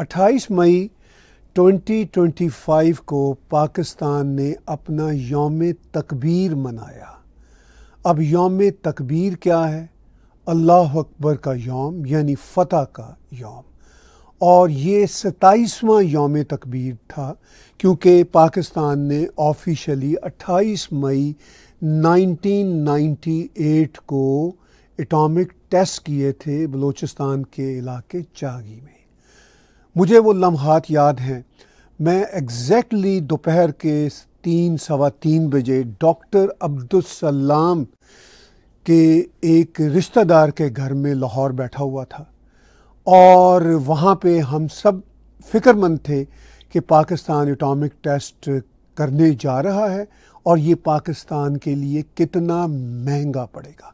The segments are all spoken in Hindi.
28 मई 2025 को पाकिस्तान ने अपना यौम तकबीर मनाया। अब यौम तकबीर क्या है? अल्लाह अकबर का यौम यानी फ़तह का यौम। और ये 27वां यौम तकबीर था क्योंकि पाकिस्तान ने ऑफिशियली 28 मई 1998 को एटॉमिक टेस्ट किए थे बलूचिस्तान के इलाके चागी में। मुझे वो लम्हात याद हैं। मैं एग्जैक्टली दोपहर के 3-3:15 बजे डॉक्टर अब्दुलसलाम के एक रिश्तेदार के घर में लाहौर बैठा हुआ था और वहाँ पे हम सब फिक्रमंद थे कि पाकिस्तान एटॉमिक टेस्ट करने जा रहा है और ये पाकिस्तान के लिए कितना महंगा पड़ेगा।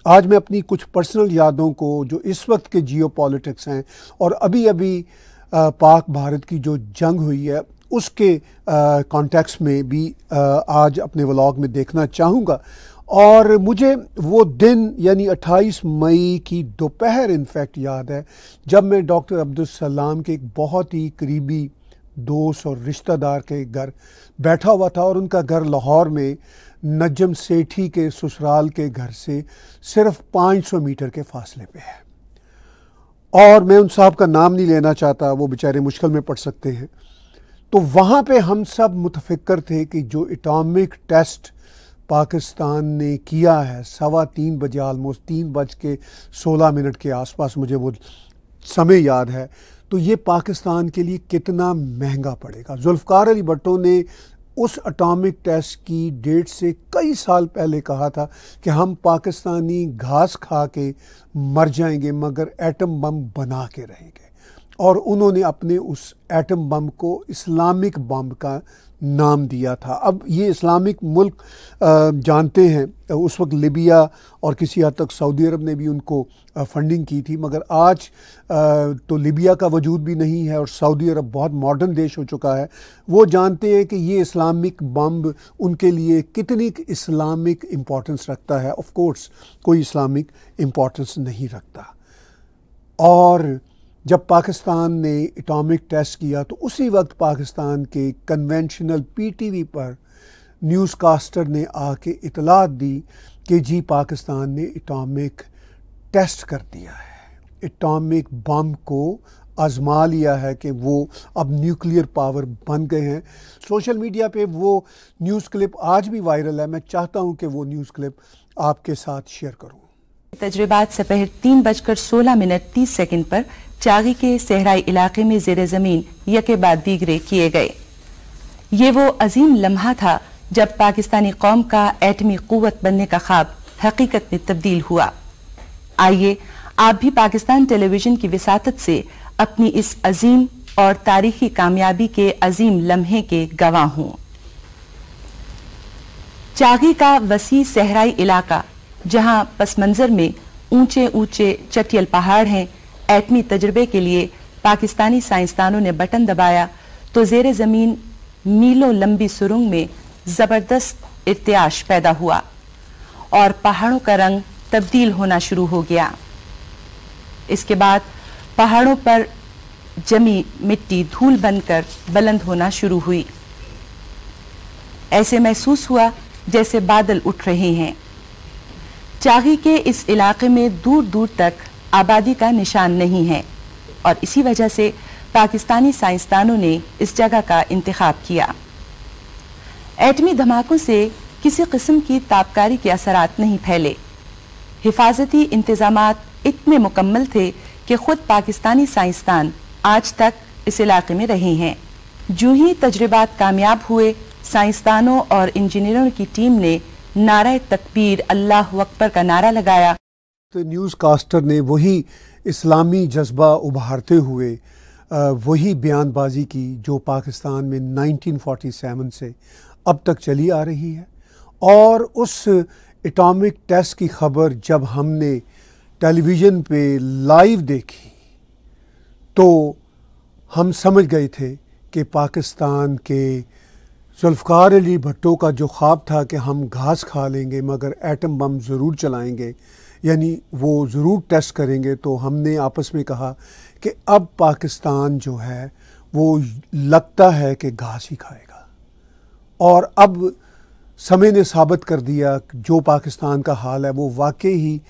आज मैं अपनी कुछ पर्सनल यादों को जो इस वक्त के जियोपॉलिटिक्स हैं और अभी अभी पाक भारत की जो जंग हुई है उसके कॉन्टेक्स्ट में भी आज अपने व्लॉग में देखना चाहूँगा। और मुझे वो दिन यानी 28 मई की दोपहर इनफैक्ट याद है जब मैं डॉक्टर अब्दुलसलाम के एक बहुत ही करीबी दोस्त और रिश्तेदार के घर बैठा हुआ था और उनका घर लाहौर में नजम सेठी के ससुराल के घर से सिर्फ 500 मीटर के फासले पे है। और मैं उन साहब का नाम नहीं लेना चाहता, वो बेचारे मुश्किल में पड़ सकते हैं। तो वहाँ पे हम सब मुतफिक्र थे कि जो एटॉमिक टेस्ट पाकिस्तान ने किया है 3:15 बजे, ऑलमोस्ट 3:16 के आसपास मुझे वो समय याद है, तो ये पाकिस्तान के लिए कितना महंगा पड़ेगा। जुल्फ़िकार अली भुट्टो ने उस एटॉमिक टेस्ट की डेट से कई साल पहले कहा था कि हम पाकिस्तानी घास खा के मर जाएंगे मगर एटम बम बना के रहेंगे। और उन्होंने अपने उस एटम बम को इस्लामिक बम का नाम दिया था। अब ये इस्लामिक मुल्क जानते हैं, उस वक्त लिबिया और किसी हद तक सऊदी अरब ने भी उनको फंडिंग की थी, मगर आज तो लिबिया का वजूद भी नहीं है और सऊदी अरब बहुत मॉडर्न देश हो चुका है। वो जानते हैं कि ये इस्लामिक बम उनके लिए कितनी इस्लामिक इम्पोर्टेंस रखता है। ऑफ कोर्स कोई इस्लामिक इम्पोर्टेंस नहीं रखता। और जब पाकिस्तान ने एटॉमिक टेस्ट किया तो उसी वक्त पाकिस्तान के कन्वेंशनल पीटीवी पर न्यूज़ कास्टर ने आके इतलात दी कि जी पाकिस्तान ने एटॉमिक टेस्ट कर दिया है, एटॉमिक बम को आजमा लिया है कि वो अब न्यूक्लियर पावर बन गए हैं। सोशल मीडिया पे वो न्यूज़ क्लिप आज भी वायरल है। मैं चाहता हूँ कि वो न्यूज़ क्लिप आपके साथ शेयर करूँ। तजर्बात सपहर 3:16:30 पर चागी के सहराई इलाके में ज़ेरे ज़मीन यके बाद दीगरे किए गए। ये वो अजीम लम्हा था जब पाकिस्तानी कौम का एटमी कुव्वत बनने का ख्वाब हकीकत में तब्दील हुआ। आइए आप भी पाकिस्तान टेलीविजन की विसातत से अपनी इस अजीम और तारीखी कामयाबी के अजीम लम्हे के गवाह हों। चागी का वसी सहराई इलाका जहां पस मंजर में ऊंचे ऊंचे चटियल पहाड़ हैं, एटमी तजर्बे के लिए पाकिस्तानी साइंसदानों ने बटन दबाया तो जेरे जमीन मीलों लंबी सुरंग में जबरदस्त इर्तियाश पैदा हुआ और पहाड़ों का रंग तब्दील होना शुरू हो गया। इसके बाद पहाड़ों पर जमी मिट्टी धूल बनकर बुलंद होना शुरू हुई। ऐसे महसूस हुआ जैसे बादल उठ रहे हैं। चागी के इस इलाके में दूर दूर तक आबादी का निशान नहीं है और इसी वजह से पाकिस्तानी साइंसदानों ने इस जगह का इंतखाब किया। एटमी धमाकों से किसी किस्म की ताबकारी के असरात नहीं फैले। हिफाजती इंतजामात इतने मुकम्मल थे कि खुद पाकिस्तानी साइंसदान आज तक इस इलाके में रहे हैं। जो ही तजर्बात कामयाब हुए, साइंसदानों और इंजीनियरों की टीम ने नारा तकबीर अल्लाह अकबर का नारा लगाया। तो न्यूज़ कास्टर ने वही इस्लामी जज्बा उभारते हुए वही बयानबाजी की जो पाकिस्तान में 1947 से अब तक चली आ रही है। और उस एटॉमिक टेस्ट की खबर जब हमने टेलीविज़न पे लाइव देखी तो हम समझ गए थे कि पाकिस्तान के जुल्फ़िकार अली भुट्टो का जो ख्वाब था कि हम घास खा लेंगे मगर एटम बम ज़रूर चलाएंगे, यानी वो ज़रूर टेस्ट करेंगे, तो हमने आपस में कहा कि अब पाकिस्तान जो है वो लगता है कि घास ही खाएगा, और अब समय ने साबित कर दिया कि जो पाकिस्तान का हाल है वो वाकई ही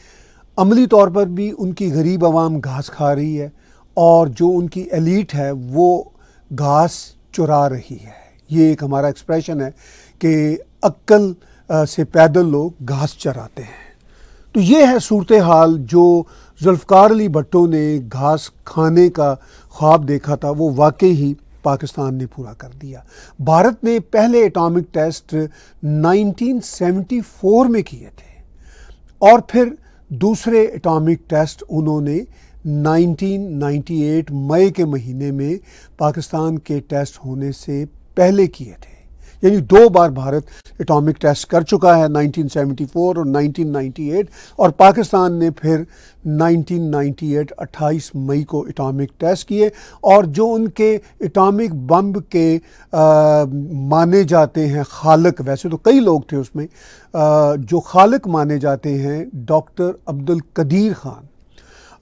अमली तौर पर भी उनकी गरीब आवाम घास खा रही है, और जो उनकी एलीट है वो घास चुरा रही है। ये एक हमारा एक्सप्रेशन है कि अक्ल से पैदल लोग घास चराते हैं। तो ये है सूरत हाल जो जुल्फ़िकार अली भुट्टो ने घास खाने का ख्वाब देखा था, वो वाकई ही पाकिस्तान ने पूरा कर दिया। भारत ने पहले एटॉमिक टेस्ट 1974 में किए थे, और फिर दूसरे एटॉमिक टेस्ट उन्होंने 1998 मई के महीने में पाकिस्तान के टेस्ट होने से पहले किए थे। यानी 2 बार भारत एटॉमिक टेस्ट कर चुका है, 1974 और 1998, और पाकिस्तान ने फिर 1998 28 मई को एटॉमिक टेस्ट किए। और जो उनके एटॉमिक बम के माने जाते हैं खालिक, वैसे तो कई लोग थे उसमें, जो खालिक माने जाते हैं डॉक्टर अब्दुल कदीर खान।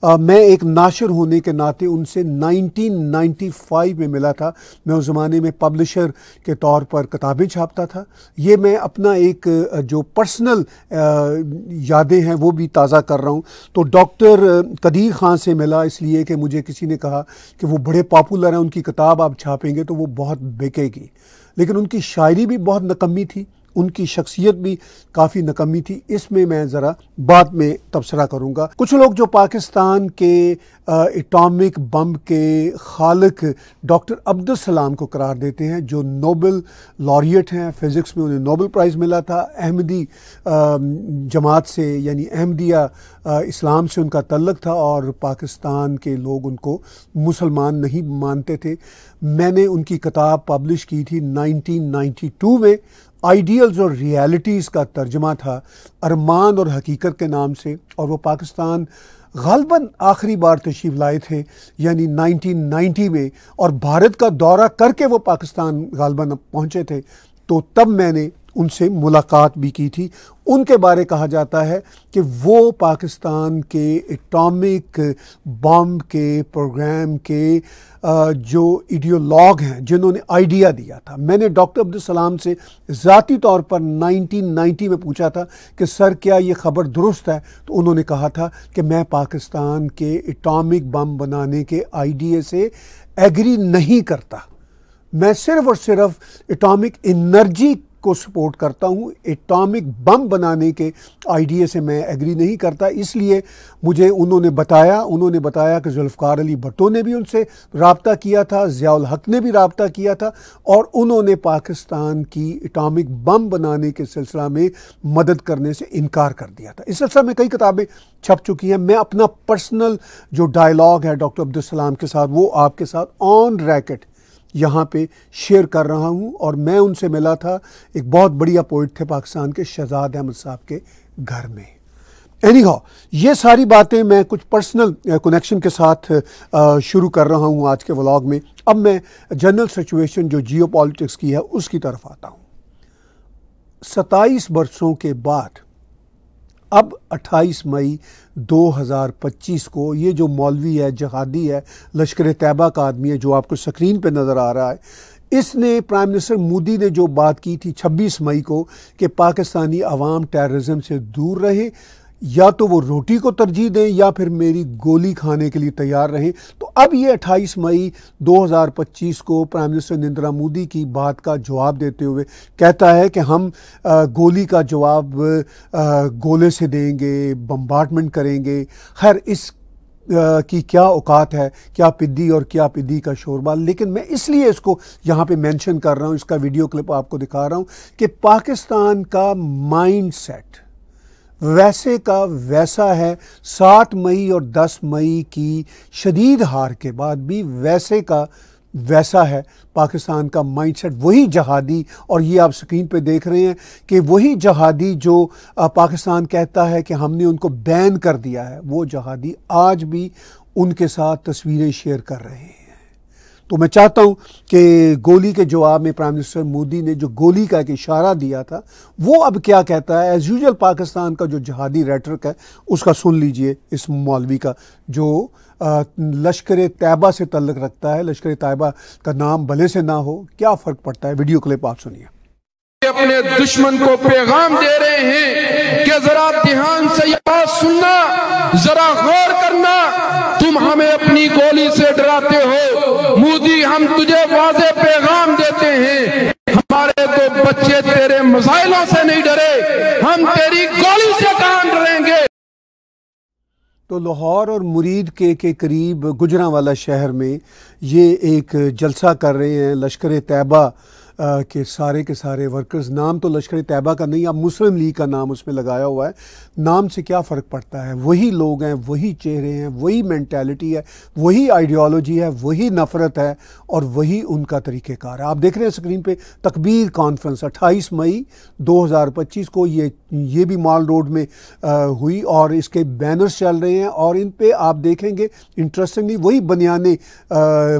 मैं एक नाशर होने के नाते उनसे 1995 में मिला था। मैं उस ज़माने में पब्लिशर के तौर पर किताबें छापता था। ये मैं अपना एक जो पर्सनल यादें हैं वो भी ताज़ा कर रहा हूँ। तो डॉक्टर कदीर ख़ान से मिला इसलिए कि मुझे किसी ने कहा कि वो बड़े पॉपुलर हैं, उनकी किताब आप छापेंगे तो वो बहुत बिकेगी। लेकिन उनकी शायरी भी बहुत नकम्मी थी, उनकी शख्सियत भी काफ़ी नकम्मी थी। इसमें मैं ज़रा बाद में तबसरा करूँगा। कुछ लोग जो पाकिस्तान के एटॉमिक बम के खालिक डॉक्टर अब्दुल सलाम को करार देते हैं, जो नोबेल लॉरिएट हैं, फ़िज़िक्स में उन्हें नोबेल प्राइज़ मिला था। अहमदी जमात से यानी अहमदिया इस्लाम से उनका तल्लुक़ था, और पाकिस्तान के लोग उनको मुसलमान नहीं मानते थे। मैंने उनकी किताब पब्लिश की थी 1992 में, आइडियल्स और रियलिटीज़ का तर्जमा था अरमान और हकीकत के नाम से, और वो पाकिस्तान ग़ालिबन आखिरी बार तशरीफ़ लाए थे यानी 1990 में, और भारत का दौरा करके वो पाकिस्तान ग़ालिबन पहुँचे थे। तो तब मैंने उनसे मुलाकात भी की थी। उनके बारे कहा जाता है कि वो पाकिस्तान के एटॉमिक बम के प्रोग्राम के जो आइडियोलॉग हैं, जिन्होंने आइडिया दिया था। मैंने डॉक्टर अब्दुल सलाम से ज़ाती तौर पर 1990 में पूछा था कि सर क्या ये ख़बर दुरुस्त है, तो उन्होंने कहा था कि मैं पाकिस्तान के एटॉमिक बम बनाने के आइडिया से एग्री नहीं करता, मैं सिर्फ़ और सिर्फ एटॉमिक एनर्जी को सपोर्ट करता हूँ, एटॉमिक बम बनाने के आइडिया से मैं एग्री नहीं करता। इसलिए मुझे उन्होंने बताया कि जुल्फ़िकार अली भुट्टो ने भी उनसे रब्ता किया था, ज़ियाउल हक ने भी रब्ता किया था, और उन्होंने पाकिस्तान की एटॉमिक बम बनाने के सिलसिला में मदद करने से इनकार कर दिया था। इस सिलसिले में कई किताबें छप चुकी हैं। मैं अपना पर्सनल जो डायलॉग है डॉक्टर अब्दुल सलाम के साथ, वो आपके साथ ऑन रैकेट यहाँ पे शेयर कर रहा हूँ। और मैं उनसे मिला था, एक बहुत बढ़िया पोइट थे पाकिस्तान के, शहजाद अहमद साहब के घर में। एनीहाउ, ये सारी बातें मैं कुछ पर्सनल कनेक्शन के साथ शुरू कर रहा हूँ आज के व्लॉग में। अब मैं जनरल सिचुएशन जो जियो पॉलिटिक्स की है उसकी तरफ आता हूँ। 27 बरसों के बाद अब 28 मई 2025 को ये जो मौलवी है, जहादी है, लश्कर तैयबा का आदमी है, जो आपको स्क्रीन पे नज़र आ रहा है, इसने प्राइम मिनिस्टर मोदी ने जो बात की थी 26 मई को कि पाकिस्तानी अवाम टेररिज्म से दूर रहे, या तो वो रोटी को तरजीह दें या फिर मेरी गोली खाने के लिए तैयार रहें। तो अब ये 28 मई 2025 को प्राइम मिनिस्टर नरेंद्र मोदी की बात का जवाब देते हुए कहता है कि हम गोली का जवाब गोले से देंगे, बम्बार्डमेंट करेंगे। खैर इस की क्या औकात है, क्या पिद्दी और क्या पिद्दी का शोरबा। लेकिन मैं इसलिए इसको यहाँ पे मेंशन कर रहा हूँ, इसका वीडियो क्लिप आपको दिखा रहा हूँ कि पाकिस्तान का माइंडसेट वैसे का वैसा है। 7 मई और 10 मई की शदीद हार के बाद भी वैसे का वैसा है पाकिस्तान का माइंडसेट। वही जहादी, और ये आप स्क्रीन पे देख रहे हैं कि वही जहादी जो पाकिस्तान कहता है कि हमने उनको बैन कर दिया है, वो जहादी आज भी उनके साथ तस्वीरें शेयर कर रहे हैं। तो मैं चाहता हूं कि गोली के जवाब में प्राइम मिनिस्टर मोदी ने जो गोली का एक इशारा दिया था वो अब क्या कहता है। एज यूजुअल पाकिस्तान का जो जहादी रेटरिक है उसका सुन लीजिए इस मौलवी का, जो लश्कर तैयबा से तल्लुक़ रखता है। लश्कर तैयबा का नाम भले से ना हो, क्या फ़र्क पड़ता है। वीडियो क्लिप आप सुनिए। अपने दुश्मन को पैगाम दे रहे हैं कि जरा ध्यान से ये बात सुनना, जरा गौर करना, तुम हमें अपनी गोली से डराते हो, मोदी हम तुझे वाज़े पैगाम देते हैं, हमारे तो बच्चे तेरे मसाइलों से नहीं डरे, हम तेरी गोली से कहां डरेंगे। तो लाहौर और मुरीद के करीब गुजरांवाला शहर में ये एक जलसा कर रहे हैं लश्कर तैयबा के सारे वर्कर्स। नाम तो लश्कर तैयबा का नहीं, अब मुस्लिम लीग का नाम उसमें लगाया हुआ है। नाम से क्या फ़र्क पड़ता है, वही लोग हैं, वही चेहरे हैं, वही मेंटालिटी है, वही आइडियोलॉजी है, वही नफ़रत है और वही उनका तरीक़ेकार है। आप देख रहे हैं स्क्रीन पे तकबीर कॉन्फ्रेंस 28 मई 2025 को ये भी माल रोड में हुई और इसके बैनर्स चल रहे हैं और इन पे आप देखेंगे इंटरेस्टिंगली वही बनियाने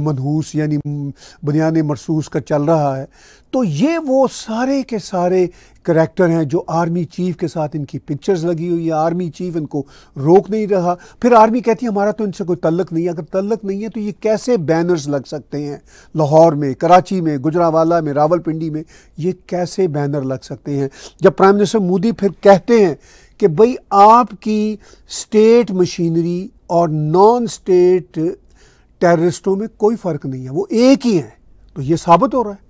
मनहूस यानी बनियाने मरसूस का चल रहा है। तो ये वो सारे के सारे करैक्टर हैं जो आर्मी चीफ के साथ इनकी पिक्चर्स लगी हुई है। आर्मी चीफ इनको रोक नहीं रहा, फिर आर्मी कहती है हमारा तो इनसे कोई तल्लुक़ नहीं है। अगर तल्लुक़ नहीं है तो ये कैसे बैनर्स लग सकते हैं लाहौर में, कराची में, गुजरांवाला में, रावलपिंडी में, ये कैसे बैनर लग सकते हैं जब प्राइम मिनिस्टर मोदी फिर कहते हैं कि भाई आपकी स्टेट मशीनरी और नॉन स्टेट टेररिस्टों में कोई फ़र्क नहीं है, वो एक ही हैं। तो ये साबित हो रहा है।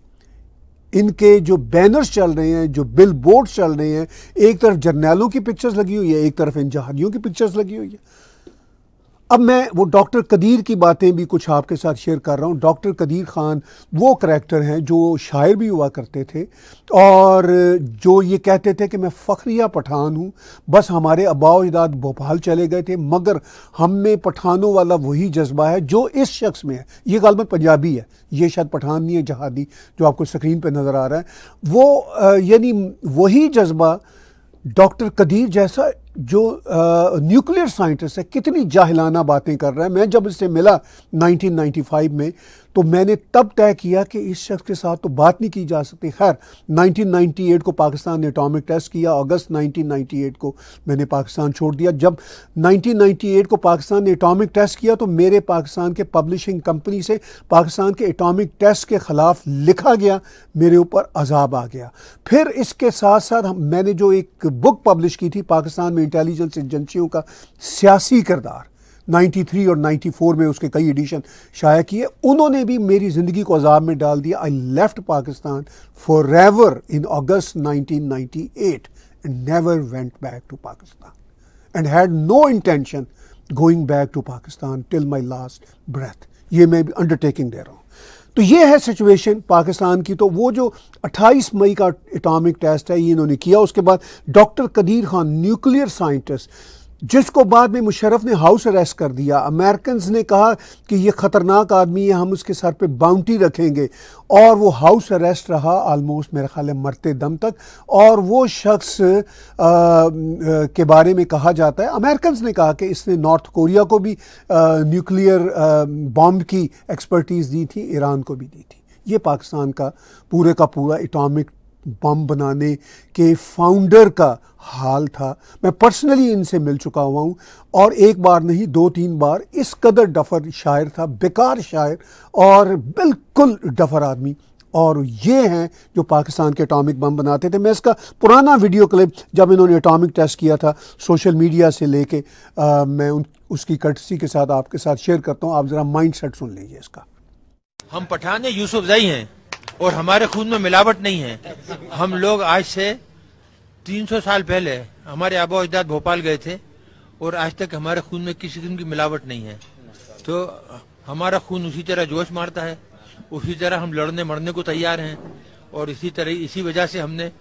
इनके जो बैनर्स चल रहे हैं, जो बिल बोर्ड चल रहे हैं, एक तरफ जर्नैलों की पिक्चर्स लगी हुई है, एक तरफ इन जहादियों की पिक्चर्स लगी हुई है। अब मैं वो डॉक्टर कदीर की बातें भी कुछ आपके साथ शेयर कर रहा हूँ। डॉक्टर कदीर ख़ान वो करैक्टर हैं जो शायर भी हुआ करते थे और जो ये कहते थे कि मैं फ़ख्रिया पठान हूँ, बस हमारे आबाओ अजदाद भोपाल चले गए थे मगर हम में पठानों वाला वही जज्बा है जो इस शख्स में है। ये गालबन पंजाबी है, ये शायद पठान नहीं है, जहादी जो आपको स्क्रीन पर नज़र आ रहा है वो यानी वही जज्बा डॉक्टर कदीर जैसा जो न्यूक्लियर साइंटिस्ट है। कितनी जाहिलाना बातें कर रहा है। मैं जब इससे मिला 1995 में तो मैंने तब तय किया कि इस शख्स के साथ तो बात नहीं की जा सकती। खैर 1998 को पाकिस्तान ने एटॉमिक टेस्ट किया, अगस्त 1998 को मैंने पाकिस्तान छोड़ दिया। जब 1998 को पाकिस्तान ने एटॉमिक टेस्ट किया तो मेरे पाकिस्तान के पब्लिशिंग कंपनी से पाकिस्तान के एटॉमिक टेस्ट के ख़िलाफ़ लिखा गया, मेरे ऊपर अजाब आ गया। फिर इसके साथ साथ मैंने जो एक बुक पब्लिश की थी पाकिस्तान में इंटेलिजेंस एजेंसियों का सियासी किरदार, 93 और 94 में उसके कई एडिशन शाया किए, उन्होंने भी मेरी ज़िंदगी को अजाब में डाल दिया। I left Pakistan forever in August 1998 and never went back to Pakistan and had no intention going back to Pakistan till my last breath. ये मैं भी अंडरटेकिंग दे रहा हूँ। तो ये है सिचुएशन पाकिस्तान की। तो वो जो 28 मई का एटॉमिक टेस्ट है ये इन्होंने किया। उसके बाद doctor Qadeer Khan nuclear scientist जिसको बाद में मुशर्रफ ने हाउस अरेस्ट कर दिया, अमेरिकन ने कहा कि ये ख़तरनाक आदमी है, हम उसके सर पे बाउंटी रखेंगे और वो हाउस अरेस्ट रहा आलमोस्ट मेरे ख्याल है मरते दम तक। और वो शख्स के बारे में कहा जाता है, अमेरिकन ने कहा कि इसने नॉर्थ कोरिया को भी न्यूक्लियर बॉम्ब की एक्सपर्टीज़ दी थी, ईरान को भी दी थी। ये पाकिस्तान का पूरा एटॉमिक बम बनाने के फाउंडर का हाल था। मैं पर्सनली इनसे मिल चुका हुआ हूँ और एक बार नहीं 2-3 बार। इस कदर डफर शायर था, बेकार शायर और बिल्कुल डफर आदमी। और ये हैं जो पाकिस्तान के एटॉमिक बम बनाते थे। मैं इसका पुराना वीडियो क्लिप जब इन्होंने एटॉमिक टेस्ट किया था सोशल मीडिया से लेके मैं उसकी कर्टसी के साथ आपके साथ शेयर करता हूँ। आप ज़रा माइंड सेट सुन लीजिए इसका। हम पठान यूसुफजई हैं और हमारे खून में मिलावट नहीं है। हम लोग आज से 300 साल पहले हमारे आबा अजदाद भोपाल गए थे और आज तक हमारे खून में किसी किस्म की मिलावट नहीं है। तो हमारा खून उसी तरह जोश मारता है, उसी तरह हम लड़ने मरने को तैयार हैं और इसी वजह से हमने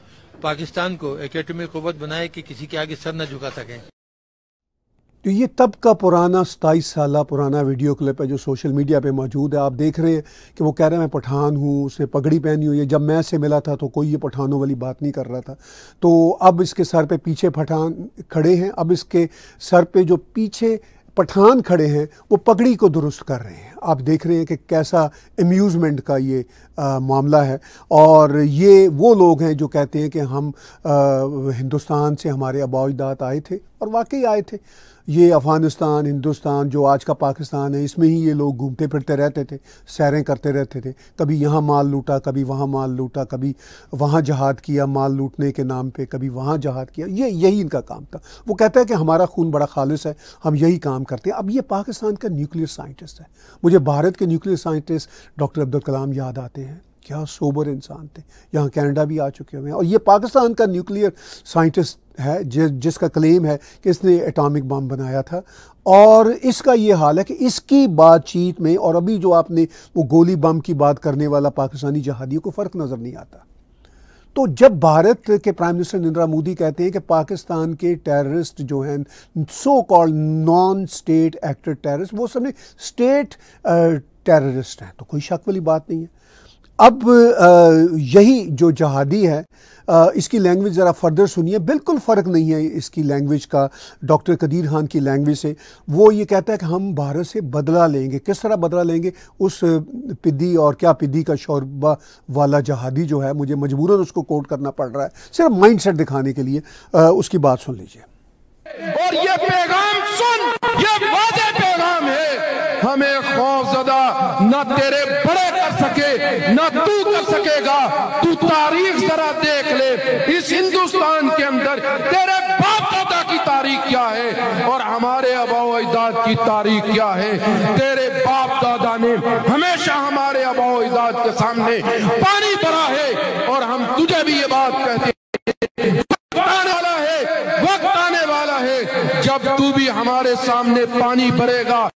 पाकिस्तान को एक एटॉमिक क़ुव्वत बनाया कि किसी के आगे सर न झुका सके। तो ये तब का पुराना 27 साल पुराना वीडियो क्लिप है जो सोशल मीडिया पे मौजूद है। आप देख रहे हैं कि वो कह रहे हैं मैं पठान हूँ, उसने पगड़ी पहनी हुई है। जब मैं से मिला था तो कोई ये पठानों वाली बात नहीं कर रहा था। तो अब इसके सर पे पीछे पठान खड़े हैं। अब इसके सर पे जो पीछे पठान खड़े हैं वो पगड़ी को दुरुस्त कर रहे हैं। आप देख रहे हैं कि कैसा अम्यूज़मेंट का ये मामला है। और ये वो लोग हैं जो कहते हैं कि हम हिंदुस्तान से हमारे आबा अजदाद आए थे, और वाकई आए थे। ये अफ़गानिस्तान, हिंदुस्तान जो आज का पाकिस्तान है, इसमें ही ये लोग घूमते फिरते रहते थे, सैरें करते रहते थे। कभी यहाँ माल लूटा, कभी वहाँ माल लूटा, कभी वहाँ जहाद किया माल लूटने के नाम पे, कभी वहाँ जहाद किया। यही इनका काम था। वो कहता है कि हमारा खून बड़ा खालिस है, हम यही काम करते हैं। अब ये पाकिस्तान का न्यूक्लियर साइंटिस्ट है। मुझे भारत के nuclear scientist doctor Abdul Kalam याद आते हैं। क्या सोबर इंसान थे, यहाँ कनाडा भी आ चुके हुए हैं। और ये पाकिस्तान का न्यूक्लियर साइंटिस्ट है जिसका क्लेम है कि इसने एटॉमिक बम बनाया था। और इसका ये हाल है कि इसकी बातचीत में और अभी जो आपने वो गोली बम की बात करने वाला पाकिस्तानी जहादियों को फ़र्क नज़र नहीं आता। तो जब भारत के प्राइम मिनिस्टर नरेंद्र मोदी कहते हैं कि पाकिस्तान के टेररिस्ट जो हैं, so called non state actor terrorist, वो सब स्टेट टेररिस्ट हैं, तो कोई शक वाली बात नहीं है। अब यही जो जहादी है, इसकी लैंग्वेज ज़रा फर्दर सुनिए। बिल्कुल फ़र्क नहीं है इसकी लैंग्वेज का डॉक्टर कदीर खान की लैंग्वेज से। वो ये कहता है कि हम भारत से बदला लेंगे। किस तरह बदला लेंगे? उस पिद्दी और क्या पिद्दी का शोरबा वाला जहादी जो है, मुझे मजबूरन उसको कोट करना पड़ रहा है सिर्फ माइंड सेट दिखाने के लिए। उसकी बात सुन लीजिए। और ये पैगाम सुन, ये वादे पैगाम है, हमें खौफजदा न तेरे बड़े कर सके न तू कर सकेगा। तू तारीख जरा देख ले, इस हिंदुस्तान के अंदर तेरे बाप दादा की तारीख क्या है और हमारे आबा अजदाद की तारीख क्या है। तेरे बाप दादा ने हमेशा हमारे आबा अजदाद के सामने पानी भरा है, और हम तुझे भी ये बात कहते हैं, वक्त आने वाला है, वक्त आने वाला है जब तू भी हमारे सामने पानी भरेगा।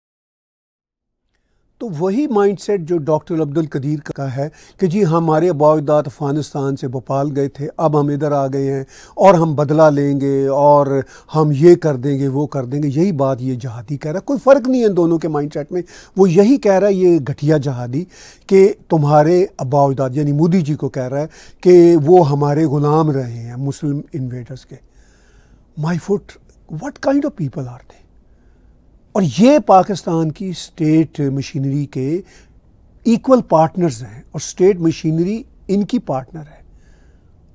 तो वही माइंडसेट जो डॉक्टर अब्दुल कदीर का है कि जी हमारे आबा अजदाद अफ़गानिस्तान से भोपाल गए थे, अब हम इधर आ गए हैं और हम बदला लेंगे और हम ये कर देंगे वो कर देंगे। यही बात ये जहादी कह रहा है। कोई फ़र्क नहीं है इन दोनों के माइंडसेट में। वो यही कह रहा है, ये घटिया जहादी, कि तुम्हारे आबा अजदाद यानी मोदी जी को कह रहा है कि वो हमारे ग़ुलाम रहे हैं मुस्लिम इन्वेडर्स के। My foot, what kind of people are they? और ये पाकिस्तान की स्टेट मशीनरी के इक्वल पार्टनर्स हैं, और स्टेट मशीनरी इनकी पार्टनर है।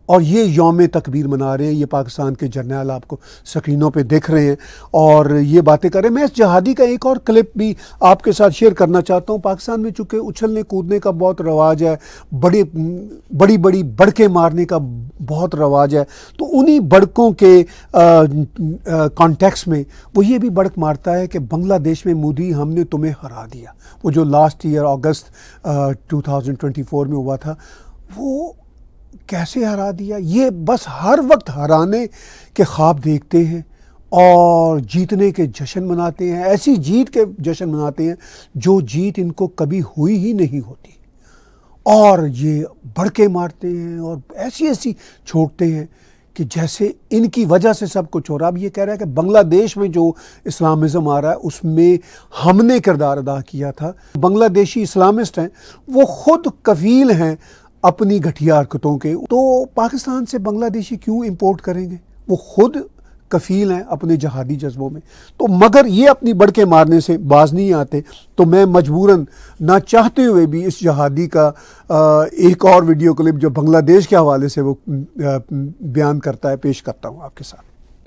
और ये यौम तकबीर मना रहे हैं। ये पाकिस्तान के जर्नल आपको स्क्रीनों पे दिख रहे हैं और ये बातें कर रहे हैं। मैं इस जहादी का एक और क्लिप भी आपके साथ शेयर करना चाहता हूँ। पाकिस्तान में चूँकि उछलने कूदने का बहुत रवाज है, बड़ी बड़ी बड़के मारने का बहुत रवाज है, तो उन्हीं बड़कों के कॉन्टेक्स्ट में वो ये भी बड़क मारता है कि बांग्लादेश में मोदी हमने तुम्हें हरा दिया। वो जो लास्ट ईयर अगस्त 2024 में हुआ था, वो कैसे हरा दिया? ये बस हर वक्त हराने के ख्वाब देखते हैं और जीतने के जश्न मनाते हैं। ऐसी जीत के जश्न मनाते हैं जो जीत इनको कभी हुई ही नहीं होती। और ये बड़के मारते हैं और ऐसी छोड़ते हैं कि जैसे इनकी वजह से सब कुछ हो रहा। अब ये कह रहा है कि बांग्लादेश में जो इस्लामिज़म आ रहा है उसमें हमने किरदार अदा किया था। बांग्लादेशी इस्लामिस्ट हैं, वो खुद कफील हैं अपनी घटिया हरकतों के। तो पाकिस्तान से बांग्लादेशी क्यों इंपोर्ट करेंगे? वो खुद कफील हैं अपने जहादी जज्बों में। तो मगर ये अपनी बड़के मारने से बाज नहीं आते। तो मैं मजबूरन ना चाहते हुए भी इस जहादी का एक और वीडियो क्लिप जो बांग्लादेश के हवाले से वो बयान करता है पेश करता हूँ आपके साथ।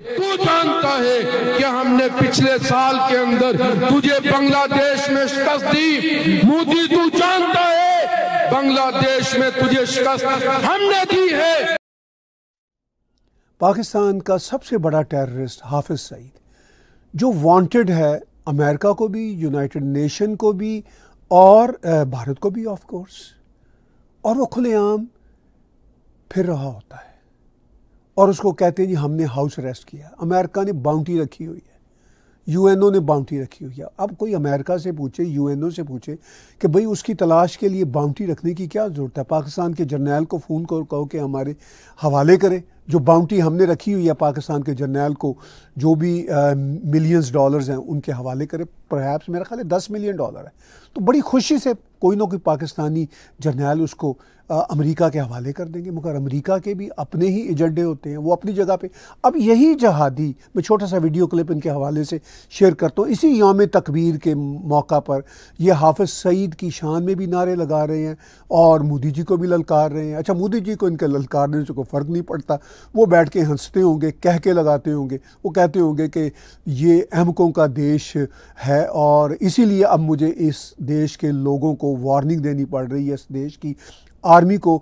तू जानता है कि हमने पिछले साल के अंदर तुझे बांग्लादेश में शिकस्त दी। मोदी, तू जानता है बांग्लादेश में तुझे शिकस्त हमने दी है। पाकिस्तान का सबसे बड़ा टेररिस्ट हाफिज सईद, जो वांटेड है अमेरिका को भी, यूनाइटेड नेशन को भी और भारत को भी ऑफ कोर्स, और वो खुलेआम फिर रहा होता है और उसको कहते हैं जी हमने हाउस अरेस्ट किया। अमेरिका ने बाउंटी रखी हुई है, यूएनओ ने बाउंटी रखी हुई है। अब कोई अमेरिका से पूछे, यूएनओ से पूछे कि भाई उसकी तलाश के लिए बाउंटी रखने की क्या ज़रूरत है? पाकिस्तान के जर्नैल को फ़ोन करो कि हमारे हवाले करे जो बाउंटी हमने रखी हुई है पाकिस्तान के जर्नैल को, जो भी मिलियंस डॉलर्स हैं उनके हवाले करे, परहैप्स मेरा ख्याल है $10 मिलियन है। तो बड़ी खुशी से कोई ना कोई पाकिस्तानी जर्नैल उसको अमेरिका के हवाले कर देंगे, मगर अमेरिका के भी अपने ही एजेंडे होते हैं, वो अपनी जगह पे। अब यही जहादी, मैं छोटा सा वीडियो क्लिप इनके हवाले से शेयर करता हूँ। इसी यौम तकबीर के मौका पर ये हाफिज़ सईद की शान में भी नारे लगा रहे हैं और मोदी जी को भी ललकार रहे हैं। अच्छा, मोदी जी को इनके ललकारने से कोई फ़र्क नहीं पड़ता, वो बैठ के हंसते होंगे, कह के लगाते होंगे, वो कहते होंगे कि ये अहमकों का देश है और इसीलिए अब मुझे इस देश के लोगों को वार्निंग देनी पड़ रही है, इस देश की आर्मी को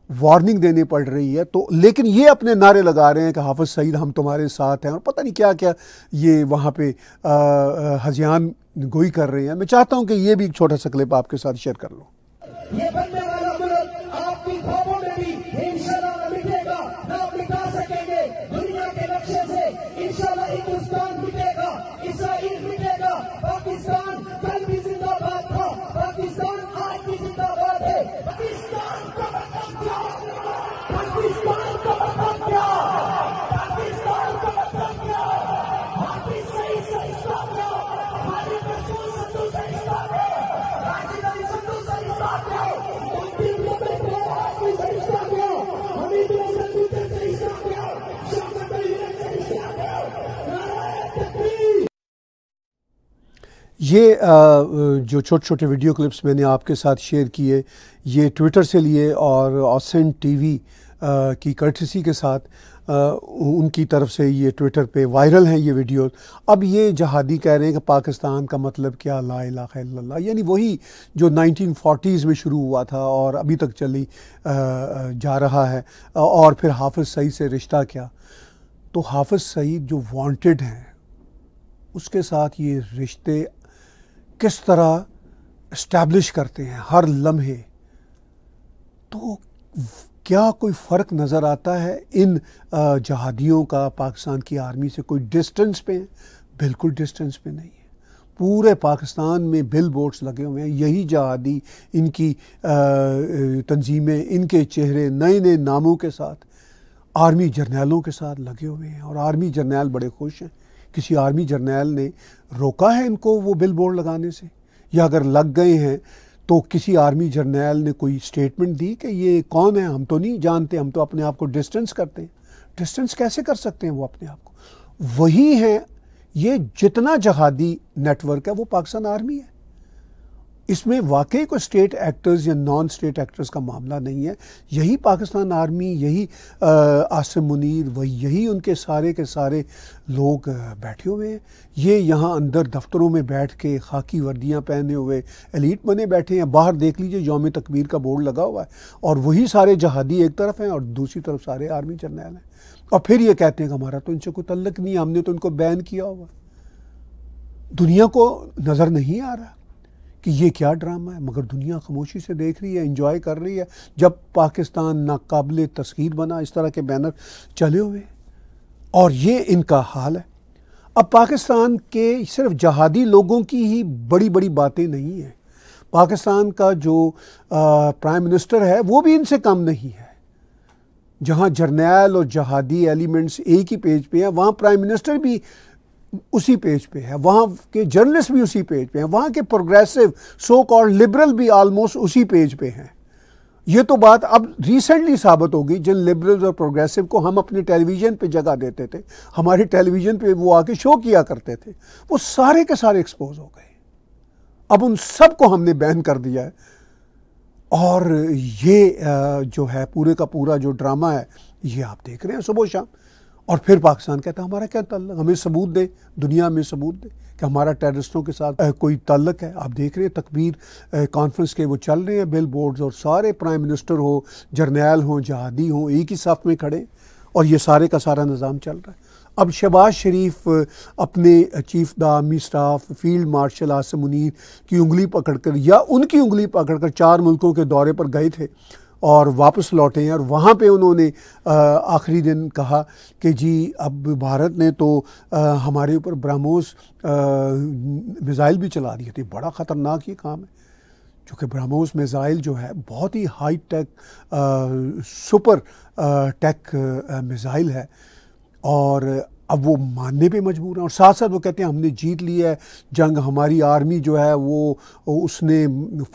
वार्निंग देनी पड़ रही है। तो लेकिन ये अपने नारे लगा रहे हैं कि हाफिज़ सईद हम तुम्हारे साथ हैं, और पता नहीं क्या क्या ये वहाँ पे हज़ियान गोई कर रहे हैं। मैं चाहता हूँ कि ये भी एक छोटा सा क्लिप आपके साथ शेयर कर लो। ये बनने वाला मुल्क आपकी ख्वाबों में भी इंशाल्लाह न मिटेगा, न मिटा सकेंगे। दुनिया के नक्शे से इंशाल्लाह हिंदुस्तान मिटेगा, इसराइल मिटेगा, पाकिस्तान कल भी जिंदाबाद था, पाकिस्तान आज भी जिंदाबाद है। पाकिस्तान का मतलब क्या? पाकिस्तान का मतलब क्या? पाकिस्तान का मतलब क्या? हाफिज़ सईद से इस्लाम क्या? हमारे रसूल सल्लल्लाहु अलैहि वसल्लम राजनबी सल्लल्लाहु अलैहि वसल्लम मुस्लिम लोगों को हाफिज़ से इस्लाम क्या? हमीद रसूल से इस्लाम क्या? शौकत अली से इस्लाम क्या? नारे तकबीर। ये जो छोटे छोटे वीडियो क्लिप्स मैंने आपके साथ शेयर किए, ये ट्विटर से लिए और ऑसेंट टीवी की कर्टसी के साथ उनकी तरफ से ये ट्विटर पे वायरल हैं ये वीडियो। अब ये जहादी कह रहे हैं कि पाकिस्तान का मतलब क्या, ला इलाहा इल्लल्लाह, यानी वही जो 1940s में शुरू हुआ था और अभी तक चली जा रहा है। और फिर हाफिज़ सईद से रिश्ता क्या? तो हाफिज़ सईद जो वांटेड हैं उसके साथ ये रिश्ते किस तरह इस्टेब्लिश करते हैं हर लम्हे। तो क्या कोई फ़र्क नज़र आता है इन जहादियों का पाकिस्तान की आर्मी से? कोई डिस्टेंस पे है? बिल्कुल डिस्टेंस पे नहीं है। पूरे पाकिस्तान में बिल बोर्ड्स लगे हुए हैं, यही जहादी, इनकी तंजीमें, इनके चेहरे नए नए नामों के साथ आर्मी जर्नैलों के साथ लगे हुए हैं और आर्मी जर्नैल बड़े खुश हैं। किसी आर्मी जर्नैल ने रोका है इनको वो बिल बोर्ड लगाने से? या अगर लग गए हैं तो किसी आर्मी जर्नैल ने कोई स्टेटमेंट दी कि ये कौन है, हम तो नहीं जानते, हम तो अपने आप को डिस्टेंस करते हैं? डिस्टेंस कैसे कर सकते हैं वो अपने आप को? वही है, ये जितना जहादी नेटवर्क है वो पाकिस्तान आर्मी है। इसमें वाकई कोई स्टेट एक्टर्स या नॉन स्टेट एक्टर्स का मामला नहीं है। यही पाकिस्तान आर्मी, यही आसिम मुनीर, वही यही उनके सारे के सारे लोग बैठे हुए हैं। ये यहाँ अंदर दफ्तरों में बैठ के खाकी वर्दियाँ पहने हुए एलीट बने बैठे हैं। बाहर देख लीजिए यौम तकबीर का बोर्ड लगा हुआ है और वही सारे जहादी एक तरफ हैं और दूसरी तरफ सारे आर्मी जर्नैल हैं। और फिर ये कहते हैं कि हमारा तो इनसे कोई तल्लुक नहीं, हमने तो इनको बैन किया हुआ। दुनिया को नज़र नहीं आ रहा कि ये क्या ड्रामा है, मगर दुनिया खामोशी से देख रही है, एंजॉय कर रही है। जब पाकिस्तान नाकाबिले तस्खीर बना, इस तरह के बैनर चले हुए और ये इनका हाल है। अब पाकिस्तान के सिर्फ जहादी लोगों की ही बड़ी बड़ी बातें नहीं हैं। पाकिस्तान का जो प्राइम मिनिस्टर है वो भी इनसे कम नहीं है। जहाँ जर्नैल और जहादी एलिमेंट्स एक ही पेज पे हैं, वहाँ प्राइम मिनिस्टर भी उसी पेज पे है, वहाँ के जर्नलिस्ट भी उसी पेज पे हैं, वहाँ के प्रोग्रेसिव सो कॉल्ड लिबरल भी ऑलमोस्ट उसी पेज पे हैं। ये तो बात अब रिसेंटली साबित होगी। जिन लिबरल्स और प्रोग्रेसिव को हम अपने टेलीविज़न पे जगह देते थे, हमारे टेलीविज़न पे वो आके शो किया करते थे, वो सारे के सारे एक्सपोज हो गए। अब उन सब को हमने बैन कर दिया है। और ये जो है पूरे का पूरा जो ड्रामा है ये आप देख रहे हैं सुबह शाम। और फिर पाकिस्तान कहता है हमारा क्या ताल्लुक, हमें सबूत दे, दुनिया में सबूत दे कि हमारा टेररिस्टों के साथ कोई ताल्लुक है। आप देख रहे हैं तकबीर कॉन्फ्रेंस के वो चल रहे हैं बिल बोर्ड्स और सारे प्राइम मिनिस्टर हो, जर्नैल हो, जहादी हो, एक ही साथ में खड़े और ये सारे का सारा निज़ाम चल रहा है। अब शहबाज शरीफ अपने chief the army staff field marshal Asim Munir की उंगली पकड़कर या उनकी उंगली पकड़कर 4 मुल्कों के दौरे पर गए थे और वापस लौटे हैं। और वहाँ पे उन्होंने आखिरी दिन कहा कि जी अब भारत ने तो हमारे ऊपर ब्रह्मोस मिसाइल भी चला दिए थे, बड़ा ख़तरनाक ये काम है। चूँकि ब्रह्मोस मिज़ाइल जो है बहुत ही high tech super tech missile है, और अब वो मानने पे मजबूर हैं। और साथ साथ वो कहते हैं हमने जीत ली है जंग, हमारी आर्मी जो है वो उसने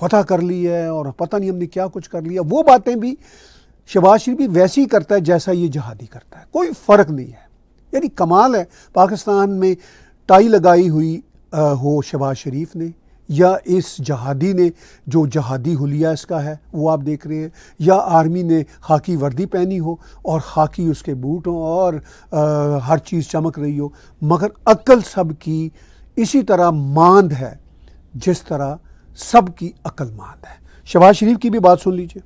फतह कर ली है और पता नहीं हमने क्या कुछ कर लिया। वो बातें भी शहबाज शरीफ भी वैसे ही करता है जैसा ये जहादी करता है, कोई फ़र्क नहीं है। यानी कमाल है, पाकिस्तान में टाई लगाई हुई हो शहबाज शरीफ ने या इस जहादी ने, जो जहादी हुलिया इसका है वो आप देख रहे हैं, या आर्मी ने खाकी वर्दी पहनी हो और खाकी उसके बूट हो और हर चीज़ चमक रही हो, मगर अक्ल सब की इसी तरह मांद है जिस तरह सब की अक्ल मांद है। शहबाज शरीफ की भी बात सुन लीजिए।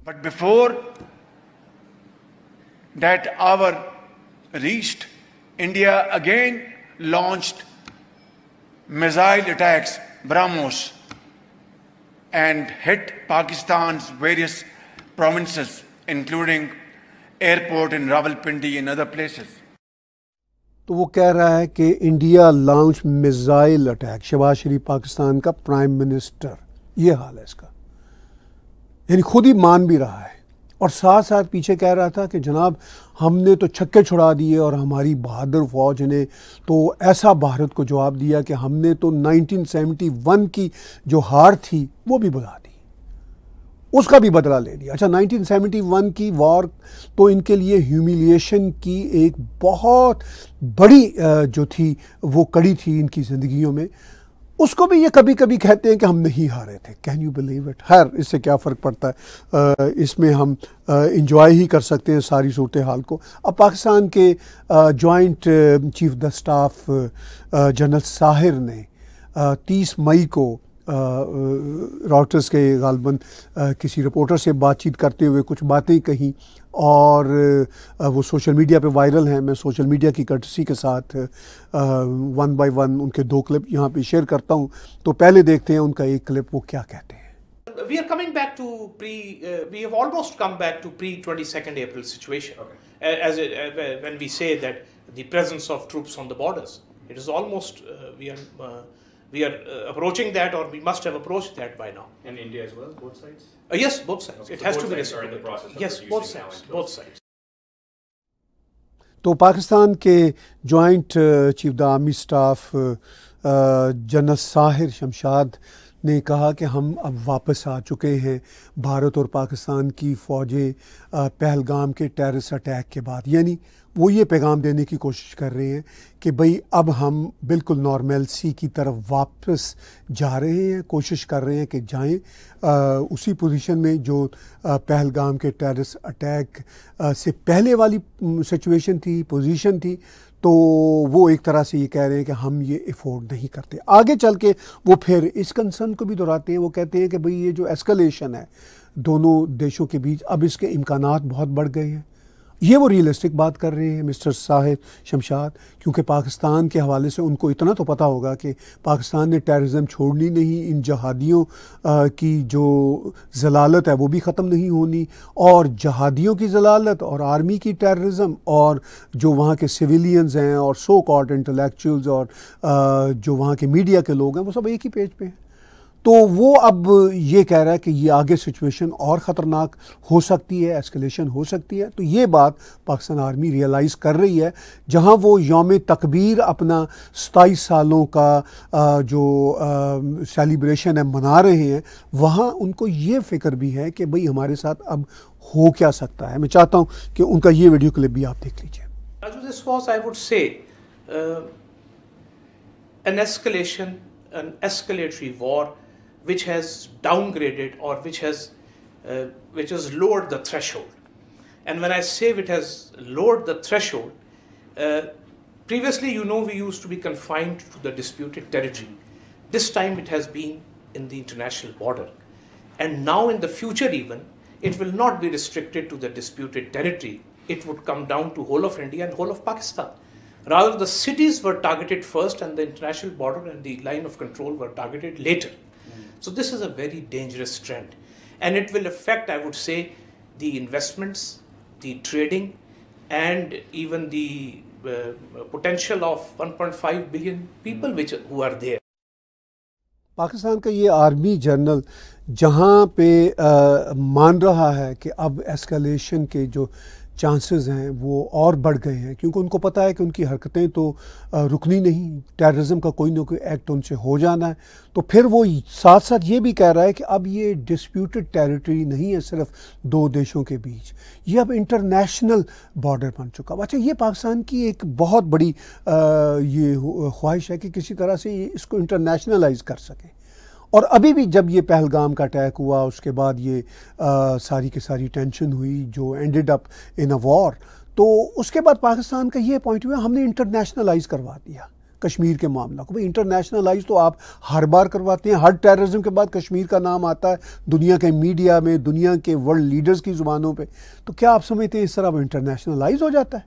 But before that hour reached, India again launched missile attacks, BrahMos, and hit Pakistan's various provinces, including airport in Rawalpindi and other places. तो वो कह रहा है कि India launch missile attack, Shahbaz Sharif Pakistan का प्राइम मिनिस्टर, ये हाल है इसका, यानी खुद ही मान भी रहा है। और साथ साथ पीछे कह रहा था कि जनाब हमने तो छक्के छुड़ा दिए और हमारी बहादुर फौज ने तो ऐसा भारत को जवाब दिया कि हमने तो 1971 की जो हार थी वो भी बुला दी, उसका भी बदला ले लिया। अच्छा, 1971 की वॉर तो इनके लिए ह्यूमिलिएशन की एक बहुत बड़ी जो थी वो कड़ी थी इनकी ज़िंदगियों में, उसको भी ये कभी कभी कहते हैं कि हम नहीं हारे थे। Can you believe it? खैर, इससे क्या फ़र्क पड़ता है, इसमें हम इंजॉय ही कर सकते हैं सारी सूरत हाल को। अब पाकिस्तान के joint chief the staff general Sahir ने 30 मई को रॉयटर्स के गालबन किसी रिपोर्टर से बातचीत करते हुए कुछ बातें कहीं और वो सोशल मीडिया पे वायरल हैं। मैं सोशल मीडिया की कर्टसी के साथ वन बाय वन उनके 2 क्लिप यहाँ पे शेयर करता हूँ। तो पहले देखते हैं उनका एक क्लिप, वो क्या कहते हैं। We are coming back to we have almost come back to pre-22nd April situation. Okay. When we say that the presence of troops on the borders, it is almost we are approaching that, or we must have approached that by now. And India as well, both sides? Yes, both sides. Okay, it so has both to be sides are in the process of yes, both reducing now sides. and Both sides. तो पाकिस्तान के joint chief the army staff general Sahir Shamshad ने कहा कि हम अब वापस आ चुके हैं भारत और पाकिस्तान की फ़ौजें पहलगाम के टेररिस्ट अटैक के बाद। यानी वो ये पैगाम देने की कोशिश कर रहे हैं कि भाई अब हम बिल्कुल नॉर्मलसी की तरफ वापस जा रहे हैं, कोशिश कर रहे हैं कि जाएं उसी पोजीशन में जो पहलगाम के टेररिस्ट अटैक से पहले वाली सिचुएशन थी, पोजीशन थी। तो वो एक तरह से ये कह रहे हैं कि हम ये अफोर्ड नहीं करते। आगे चल के वो फिर इस कंसर्न को भी दोहराते हैं। वो कहते हैं कि भाई ये जो एस्केलेशन है दोनों देशों के बीच, अब इसके इम्कानात बहुत बढ़ गए हैं। ये वो रियलिस्टिक बात कर रहे हैं मिस्टर साहिर शमशाद, क्योंकि पाकिस्तान के हवाले से उनको इतना तो पता होगा कि पाकिस्तान ने टेररिज्म छोड़नी नहीं, इन जहादियों की जो जलालत है वो भी ख़त्म नहीं होनी, और जहादियों की जलालत और आर्मी की टेररिज्म और जो वहाँ के सिविलियंस हैं और सो कॉल्ड इंटेलेक्चुअल्स और जो वहाँ के मीडिया के लोग हैं वो सब एक ही पेज पे हैं। तो वो अब ये कह रहा है कि ये आगे सिचुएशन और ख़तरनाक हो सकती है, एस्केलेशन हो सकती है। तो ये बात पाकिस्तान आर्मी रियलाइज़ कर रही है। जहां वो यौम तकबीर अपना 27 सालों का जो सेलिब्रेशन है मना रहे हैं, वहां उनको ये फ़िक्र भी है कि भाई हमारे साथ अब हो क्या सकता है। मैं चाहता हूं कि उनका ये वीडियो क्लिप भी आप देख लीजिए। This was, I would say, an escalation, an escalatory war which has downgraded or which has lowered the threshold. And when I say it has lowered the threshold, previously, you know, we used to be confined to the disputed territory. This time it has been in the international border. And now in the future even, it will not be restricted to the disputed territory. It would come down to whole of India and whole of Pakistan. Rather, the cities were targeted first and the international border and the line of control were targeted later. So this is a very dangerous trend, and it will affect, I would say, the investments, the trading, and even the potential of 1.5 billion people who are there. Pakistan का ये आर्मी जनरल जहाँ पे मान रहा है कि अब एस्केलेशन के जो चांसेस हैं वो और बढ़ गए हैं, क्योंकि उनको पता है कि उनकी हरकतें तो रुकनी नहीं, टेररिज्म का कोई ना कोई एक्ट उनसे हो जाना है, तो फिर वो साथ साथ ये भी कह रहा है कि अब ये डिस्प्यूटेड टेरिटरी नहीं है सिर्फ दो देशों के बीच, ये अब इंटरनेशनल बॉर्डर बन चुका। अच्छा, ये पाकिस्तान की एक बहुत बड़ी ये ख्वाहिश है कि किसी तरह से ये इसको इंटरनेशनलाइज कर सके। और अभी भी जब ये पहलगाम का अटैक हुआ, उसके बाद ये सारी की सारी टेंशन हुई जो ended up in a war, तो उसके बाद पाकिस्तान का ये पॉइंट हुआ हमने इंटरनेशनलाइज करवा दिया कश्मीर के मामला को। भाई इंटरनेशनलाइज तो आप हर बार करवाते हैं, हर टेररिज्म के बाद कश्मीर का नाम आता है दुनिया के मीडिया में, दुनिया के वर्ल्ड लीडर्स की ज़ुबानों पे, तो क्या आप समझते हैं इस तरह वो इंटरनेशनलाइज हो जाता है?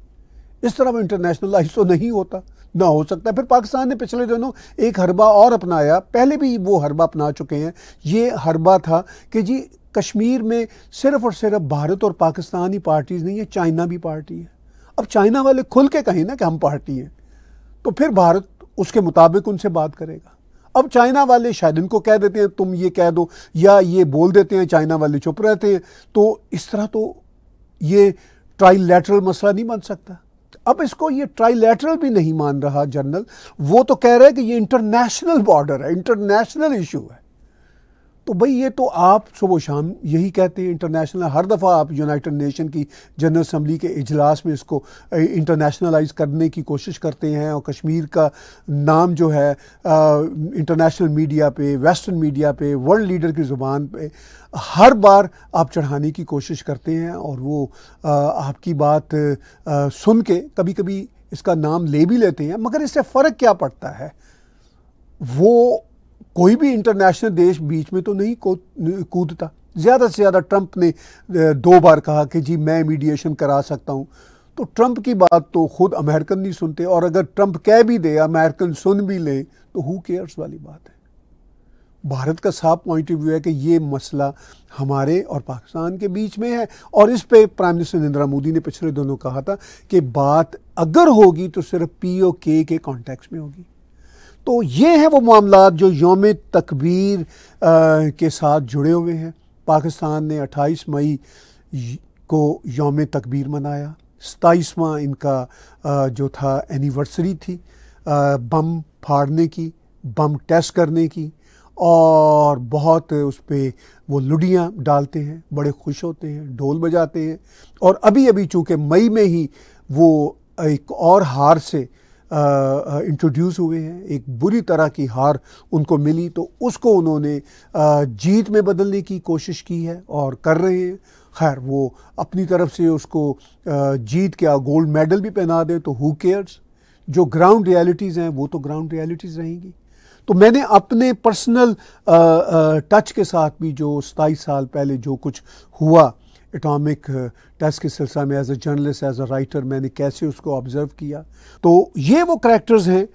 इस तरह वो इंटरनेशनलाइज तो नहीं होता, ना हो सकता। फिर पाकिस्तान ने पिछले दिनों एक हरबा और अपनाया, पहले भी वो हरबा अपना चुके हैं। ये हरबा था कि जी कश्मीर में सिर्फ और सिर्फ भारत और पाकिस्तान ही पार्टीज नहीं है, चाइना भी पार्टी है। अब चाइना वाले खुल के कहें ना कि हम पार्टी हैं, तो फिर भारत उसके मुताबिक उनसे बात करेगा। अब चाइना वाले शायद इनको कह देते हैं तुम ये कह दो, या ये बोल देते हैं, चाइना वाले चुप रहते हैं। तो इस तरह तो ये ट्राइलैटरल मसला नहीं बन सकता। अब इसको ये ट्राइलैटरल भी नहीं मान रहा जनरल, वो तो कह रहा है कि ये इंटरनेशनल बॉर्डर है, इंटरनेशनल इशू है। तो भाई ये तो आप सुबह शाम यही कहते हैं इंटरनेशनल, हर दफ़ा आप यूनाइटेड नेशन की जनरल असम्बली के इजलास में इसको इंटरनेशनलाइज करने की कोशिश करते हैं, और कश्मीर का नाम जो है इंटरनेशनल मीडिया पे, वेस्टर्न मीडिया पे, वर्ल्ड लीडर की ज़ुबान पे हर बार आप चढ़ाने की कोशिश करते हैं, और वो आपकी बात सुन के कभी कभी इसका नाम ले भी लेते हैं, मगर इससे फ़र्क क्या पड़ता है? वो कोई भी इंटरनेशनल देश बीच में तो नहीं कूदता। ज़्यादा से ज़्यादा ट्रंप ने 2 बार कहा कि जी मैं मीडिएशन करा सकता हूँ, तो ट्रंप की बात तो खुद अमेरिकन नहीं सुनते, और अगर ट्रंप कह भी दे, अमेरिकन सुन भी ले, तो हु केयर्स वाली बात है। भारत का साफ पॉइंट ऑफ व्यू है कि ये मसला हमारे और पाकिस्तान के बीच में है, और इस पे प्राइम मिनिस्टर नरेंद्र मोदी ने पिछले दिनों कहा था कि बात अगर होगी तो सिर्फ POK के कॉन्टेक्स्ट में होगी। तो ये हैं वो मामला जो यौम तकबीर के साथ जुड़े हुए हैं। पाकिस्तान ने 28 मई को यौम तकबीर मनाया, 27वां इनका जो था एनिवर्सरी थी बम फाड़ने की, बम टेस्ट करने की, और बहुत उस पर वो लुडियाँ डालते हैं, बड़े खुश होते हैं, ढोल बजाते हैं। और अभी अभी चूँकि मई में ही वो एक और हार से इंट्रोड्यूस हुए हैं, एक बुरी तरह की हार उनको मिली, तो उसको उन्होंने जीत में बदलने की कोशिश की है और कर रहे हैं। खैर वो अपनी तरफ से उसको जीत के गोल्ड मेडल भी पहना दे तो हु केयर्स, जो ग्राउंड रियलिटीज़ हैं वो तो ग्राउंड रियलिटीज़ रहेंगी। तो मैंने अपने पर्सनल टच के साथ भी जो 27 साल पहले जो कुछ हुआ एटॉमिक टेस्ट के सिलसिले में, as a journalist, as a writer, मैंने कैसे उसको ऑब्ज़र्व किया। तो ये वो करैक्टर्स हैं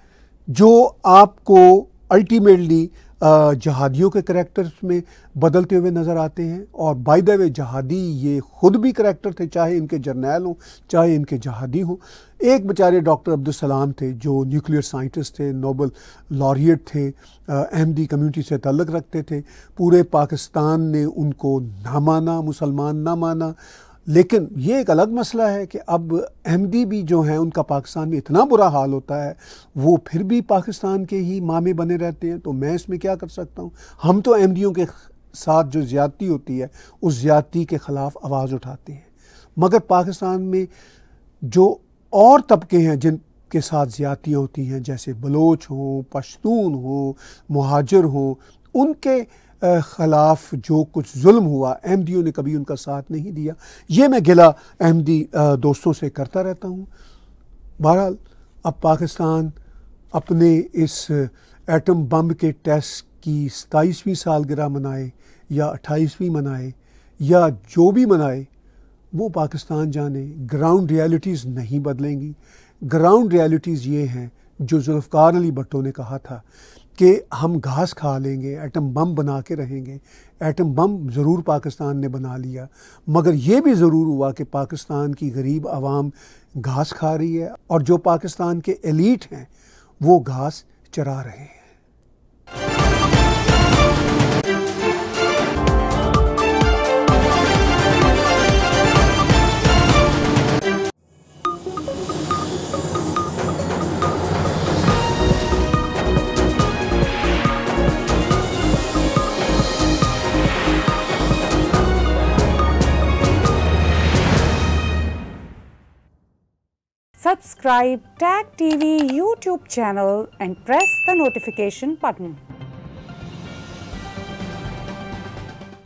जो आपको अल्टीमेटली जहादियों के करैक्टर्स में बदलते हुए नज़र आते हैं। और बाय द वे जहादी ये ख़ुद भी करैक्टर थे, चाहे इनके जर्नैल हों, चाहे इनके जहादी हों। एक बेचारे डॉक्टर अब्दुल सलाम थे जो न्यूक्लियर साइंटिस्ट थे, नोबल लॉरिएट थे, अहमदी कम्युनिटी से ताल्लुक़ रखते थे। पूरे पाकिस्तान ने उनको ना माना, मुसलमान ना माना। लेकिन ये एक अलग मसला है कि अब अहमदी भी जो हैं उनका पाकिस्तान में इतना बुरा हाल होता है, वो फिर भी पाकिस्तान के ही मामे बने रहते हैं। तो मैं इसमें क्या कर सकता हूँ? हम तो अहमदियों के साथ जो ज़्यादती होती है उस ज़्यादती के ख़िलाफ़ आवाज़ उठाते हैं, मगर पाकिस्तान में जो और तबके हैं जिनके साथ ज़्यादतियाँ होती हैं, जैसे बलोच हों, पश्तून हों, मुहाजिर हों, उनके ख़िलाफ़ जो कुछ जुल्म हुआ अहमदियों ने कभी उनका साथ नहीं दिया। ये मैं गिला अहमदी दोस्तों से करता रहता हूँ। बहरहाल अब पाकिस्तान अपने इस एटम बम के टेस्ट की 27वीं सालगिरह मनाए या 28वीं मनाए या जो भी मनाए, वो पाकिस्तान जाने। ग्राउंड रियलिटीज़ नहीं बदलेंगी। ग्राउंड रियलिटीज़ ये हैं जो जुल्फ़िकार अली भुट्टो ने कहा था कि हम घास खा लेंगे, एटम बम बना के रहेंगे। एटम बम ज़रूर पाकिस्तान ने बना लिया, मगर ये भी ज़रूर हुआ कि पाकिस्तान की गरीब आवाम घास खा रही है, और जो पाकिस्तान के एलीट हैं वो घास चरा रहे हैं। Subscribe TAG TV YouTube channel and press the notification button.